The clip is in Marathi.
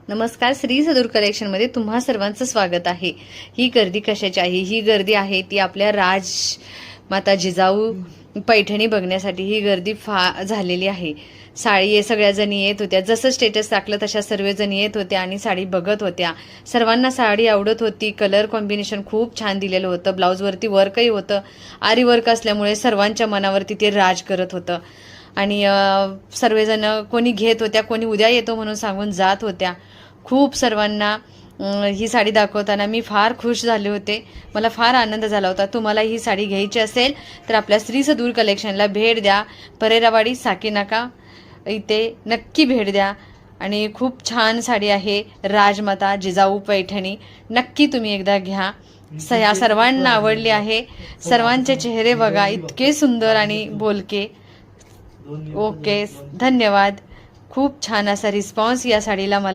नमस्कार, श्री सदूर कलेक्शनमध्ये तुम्हा सर्वांचं स्वागत आहे। ही गर्दी कशाची आहे? ही गर्दी आहे ती आपल्या राजमाता जिजाऊ पैठणी बघण्यासाठी ही गर्दी झालेली आहे। साडी सगळ्या जणी येत होत्या, जसं स्टेटस टाकलं तशा सर्वजणी येत होत्या आणि साडी बघत होत्या। सर्वांना साडी आवडत होती। कलर कॉम्बिनेशन खूप छान दिलेलं होतं। ब्लाऊजवरती वर्कही होतं, आरी वर्क असल्यामुळे सर्वांच्या मनावरती ते राज करत होतं आणि सर्वजण कोणी घेत होत्या, कोणी उद्या येतो म्हणून सांगून जात होत्या। खूप सर्वांना ही साडी दाखवताना मी फार खुश झाले होते, मला फार आनंद झाला होता। तुम्हाला ही साडी घ्यायची असेल तर आपल्या श्री सदूर कलेक्शनला भेट द्या। परेरावाडी साकीनाका इथे नक्की भेट द्या आणि खूप छान साडी आहे राजमाता जिजाऊ पैठणी। नक्की तुम्ही एकदा घ्या, सर्वांना आवडली आहे। सर्वांचे चेहरे बघा, इतके सुंदर आणि बोलके। ओके, धन्यवाद। खूप छान असा रिस्पॉन्स या साडीला मला